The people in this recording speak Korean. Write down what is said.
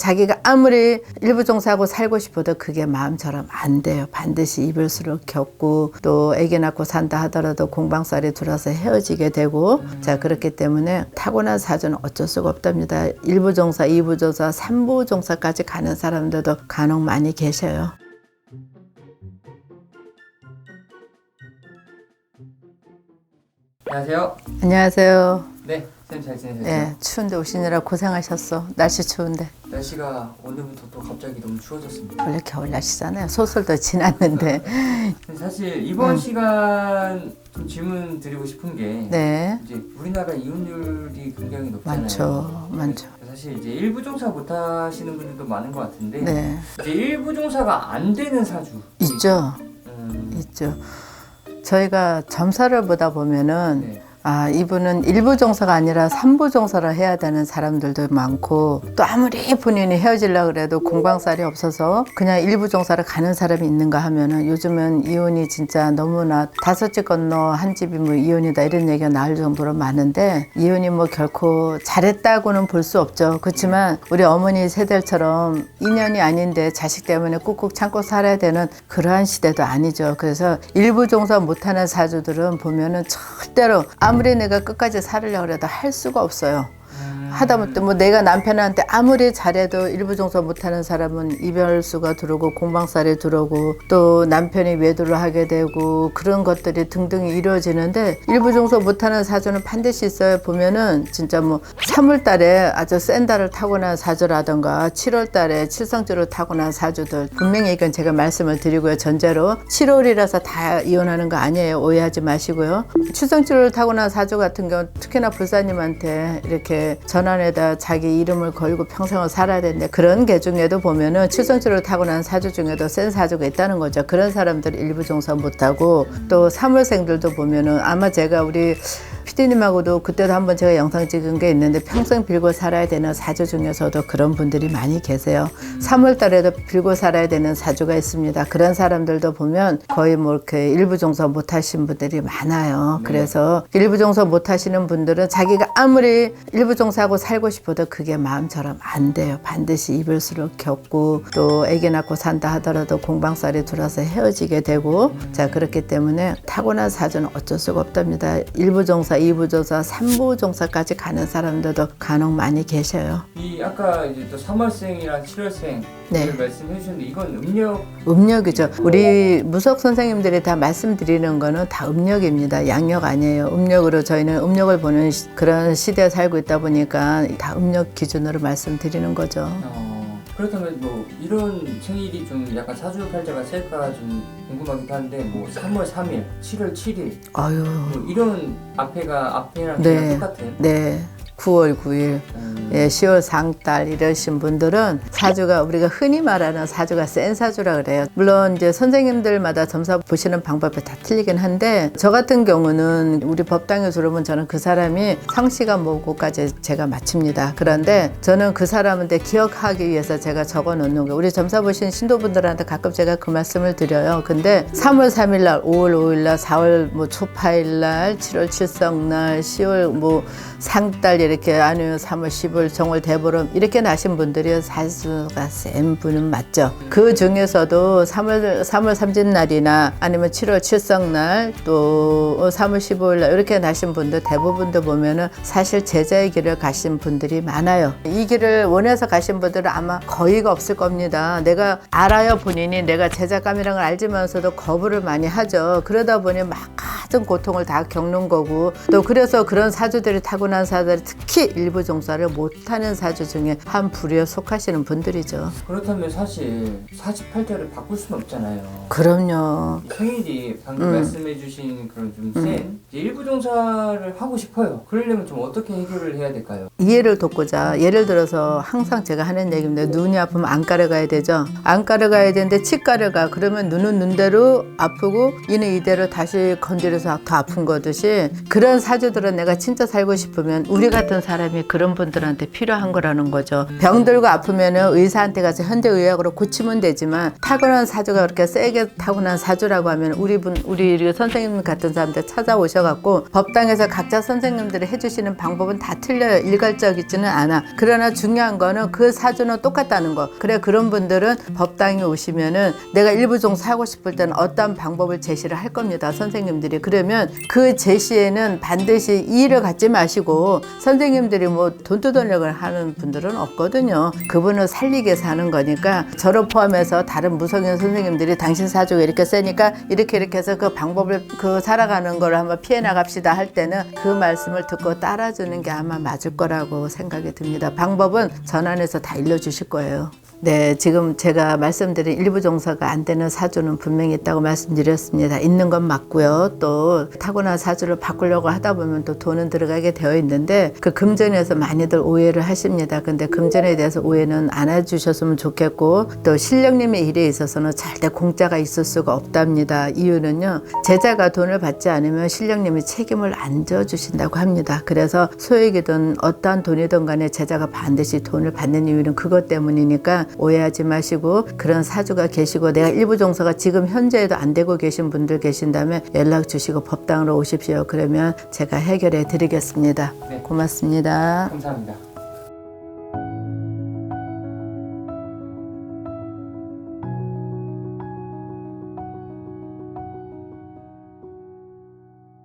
자기가 아무리 일부종사하고 살고 싶어도 그게 마음처럼 안 돼요. 반드시 이별수를 겪고 또 아기 낳고 산다 하더라도 공방살이 들어서 헤어지게 되고 자 그렇기 때문에 타고난 사주는 어쩔 수가 없답니다. 일부종사, 이부종사, 삼부종사까지 가는 사람들도 간혹 많이 계셔요. 안녕하세요. 안녕하세요. 네, 쌤 잘 지내셨죠? 네, 추운데 오시느라 고생하셨어. 날씨 추운데. 날씨가 오늘부터 또 갑자기 너무 추워졌습니다. 원래 겨울 날씨잖아요. 소설도 지났는데. 근데 사실 이번 시간 좀 질문 드리고 싶은 게 네, 이제 우리나라 이혼율이 굉장히 높잖아요. 많죠. 많죠. 사실 이제 일부종사 못 하시는 분들도 많은 것 같은데 네, 이제 일부종사가 안 되는 사주 있죠. 있죠. 저희가 점사를 보다 보면은 네. 아, 이분은 일부종사가 아니라 삼부종사를 해야 되는 사람들도 많고 또 아무리 본인이 헤어지려고 그래도 공방살이 없어서 그냥 일부종사를 가는 사람이 있는가 하면은 요즘은 이혼이 진짜 너무나 다섯 집 건너 한 집이 뭐 이혼이다 이런 얘기가 나올 정도로 많은데 이혼이 뭐 결코 잘했다고는 볼 수 없죠. 그렇지만 우리 어머니 세대처럼 인연이 아닌데 자식 때문에 꾹꾹 참고 살아야 되는 그러한 시대도 아니죠. 그래서 일부종사 못하는 사주들은 보면은 절대로 아무리 내가 끝까지 살으려고 해도 할 수가 없어요. 하다못해 뭐 내가 남편한테 아무리 잘해도 일부종사 못하는 사람은 이별수가 들어오고 공방살이 들어오고 또 남편이 외도를 하게 되고 그런 것들이 등등이 이루어지는데 일부종사 못하는 사주는 반드시 있어요. 보면은 진짜 뭐 3월 달에 아주 센 달을 타고난 사주라던가 7월 달에 칠성주를 타고난 사주들 분명히 이건 제가 말씀을 드리고요. 전제로 7월이라서 다 이혼하는 거 아니에요. 오해하지 마시고요. 칠성주를 타고난 사주 같은 경우 특히나 불사님한테 이렇게 전환에다 자기 이름을 걸고 평생을 살아야 되는데 그런 개 중에도 보면은 칠성주를 타고난 사주 중에도 센 사주가 있다는 거죠. 그런 사람들 일부 종사 못하고 또 3월생들도 보면은 아마 제가 우리 PD님하고도 그때도 한번 제가 영상 찍은 게 있는데 평생 빌고 살아야 되는 사주 중에서도 그런 분들이 많이 계세요. 3월 달에도 빌고 살아야 되는 사주가 있습니다. 그런 사람들도 보면 거의 뭐 이렇게 일부 종사 못 하신 분들이 많아요. 그래서 일부 종사 못 하시는 분들은 자기가 아무리 일부 종사하고 살고 싶어도 그게 마음처럼 안 돼요. 반드시 이별수를 겪고 또 아기 낳고 산다 하더라도 공방살이 들어서 헤어지게 되고 자 그렇기 때문에 타고난 사주는 어쩔 수가 없답니다. 일부 종사, 이부 종사, 삼부 종사까지 가는 사람들도 간혹 많이 계셔요. 이 아까 이제 또 3월생이랑 7월생 네. 말씀해 주셨는데 이건 음력이죠. 우리 무속 선생님들이 다 말씀드리는 거는 다 음력입니다. 양력 아니에요. 음력으로 저희는 음력을 보는 그런 시대에 살고 있다 보니까 다 음력 기준으로 말씀드리는 거죠. 그렇다면 뭐 이런 생일이 좀 약간 사주팔자가 셀까 좀 궁금하기도 한데 뭐 3월 3일, 7월 7일 아유. 뭐 이런 앞에랑 네. 그냥 똑같아요. 네. 9월 9일, 예, 10월 상달 이러신 분들은 사주가 우리가 흔히 말하는 사주가 센 사주라 그래요. 물론 이제 선생님들마다 점사 보시는 방법이 다 틀리긴 한데 저 같은 경우는 우리 법당에 들어오면 저는 그 사람이 성씨가 뭐고까지 제가 맞춥니다. 그런데 저는 그 사람한테 기억하기 위해서 제가 적어 놓는 거 우리 점사 보신 신도분들한테 가끔 제가 그 말씀을 드려요. 근데 3월 3일 날, 5월 5일 날, 4월 뭐 초파일 날, 7월 칠성날, 10월 뭐 상달 이렇게 아니면 3월 10월 정월 대보름 이렇게 나신 분들이 사주가 센 분은 맞죠. 그 중에서도 3월 삼진날이나 아니면 7월 칠성날 또 3월 15일 날 이렇게 나신 분들 대부분도 보면은 사실 제자의 길을 가신 분들이 많아요. 이 길을 원해서 가신 분들은 아마 거의가 없을 겁니다. 내가 알아요. 본인이 내가 제자감이라는 걸 알지만서도 거부를 많이 하죠. 그러다 보니 막 같은 고통을 다 겪는 거고 또 그래서 그런 사주들이 타고난 사주들이 특히 일부 종사를 못하는 사주 중에 한 부류에 속하시는 분들이죠. 그렇다면 사실 사주팔자를 바꿀 수는 없잖아요. 그럼요. 생일이 방금 말씀해주신 그런 좀 센 일부 종사를 하고 싶어요. 그러려면 좀 어떻게 해결을 해야 될까요? 이해를 돕고자 예를 들어서 항상 제가 하는 얘기인데 눈이 아프면 안과를 가야 되죠. 안과를 가야 되는데 치과를 가. 그러면 눈은 눈대로 아프고 이는 이대로 다시 건드려서 더 아픈 거듯이 그런 사주들은 내가 진짜 살고 싶으면 우리 같은 사람이 그런 분들한테 필요한 거라는 거죠. 병들고 아프면은 의사한테 가서 현대의학으로 고치면 되지만 타고난 사주가 그렇게 세게 타고난 사주라고 하면 우리 선생님 같은 사람들 찾아오셔갖고 법당에서 각자 선생님들이 해주시는 방법은 다 틀려요. 객관적이지는 않아. 그러나 중요한 거는 그 사주는 똑같다는 거. 그래 그런 분들은 법당에 오시면은 내가 일부 종사 하고 싶을 때는 어떤 방법을 제시를 할 겁니다. 선생님들이. 그러면 그 제시에는 반드시 이의를 갖지 마시고 선생님들이 뭐 돈 뜯으려고 하는 분들은 없거든요. 그분을 살리기 위해서 하는 거니까 저를 포함해서 다른 무속인 선생님들이 당신 사주가 이렇게 세니까 이렇게 해서 그 방법을 그 살아가는 걸 한번 피해 나갑시다 할 때는 그 말씀을 듣고 따라주는 게 아마 맞을 거라고 생각이 듭니다. 방법은 전환해서 다 일러주실 거예요. 네, 지금 제가 말씀드린 일부 종사가 안 되는 사주는 분명히 있다고 말씀드렸습니다. 있는 건 맞고요. 또 타고난 사주를 바꾸려고 하다 보면 또 돈은 들어가게 되어 있는데 그 금전에서 많이들 오해를 하십니다. 근데 금전에 대해서 오해는 안 해주셨으면 좋겠고 또 신령님의 일에 있어서는 절대 공짜가 있을 수가 없답니다. 이유는요. 제자가 돈을 받지 않으면 신령님이 책임을 안 져주신다고 합니다. 그래서 소액이든 어떠한 돈이든 간에 제자가 반드시 돈을 받는 이유는 그것 때문이니까 오해하지 마시고 그런 사주가 계시고 내가 일부 종사가 지금 현재에도 안 되고 계신 분들 계신다면 연락 주시고 법당으로 오십시오. 그러면 제가 해결해 드리겠습니다. 네. 고맙습니다. 감사합니다.